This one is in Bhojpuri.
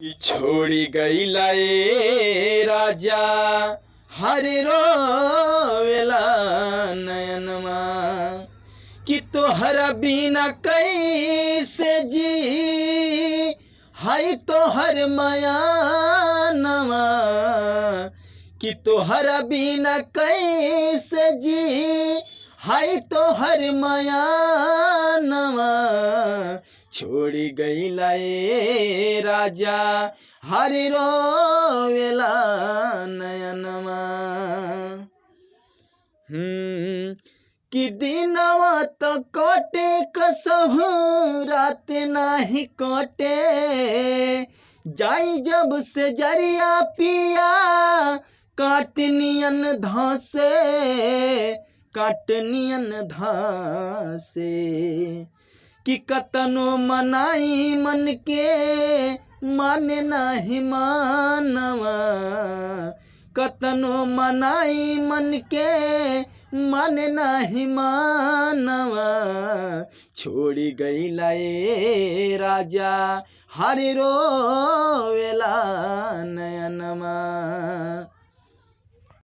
कि छोड़ी गईला ए राजा हरे रोवेला नयनमा कि तोहरा बिना कैसे जी हाय तोहर मायानमा कि तोहरा बिना कैसे जी हाय तोहर मायानमा छोड़ी गईला ए राजा हरि रोवेला नयनमा। कि दिनवा तो कटे कसहु रात नाही कटे जाई जब से जरिया पिया काटनियन धसे काटनियन धसे कि कतनो मनाई मन के माने नाही मानवा कतनो मनाई मन के माने नाही मानवा छोड़ी गईला ए राजा हरि रोवेला नयनमा।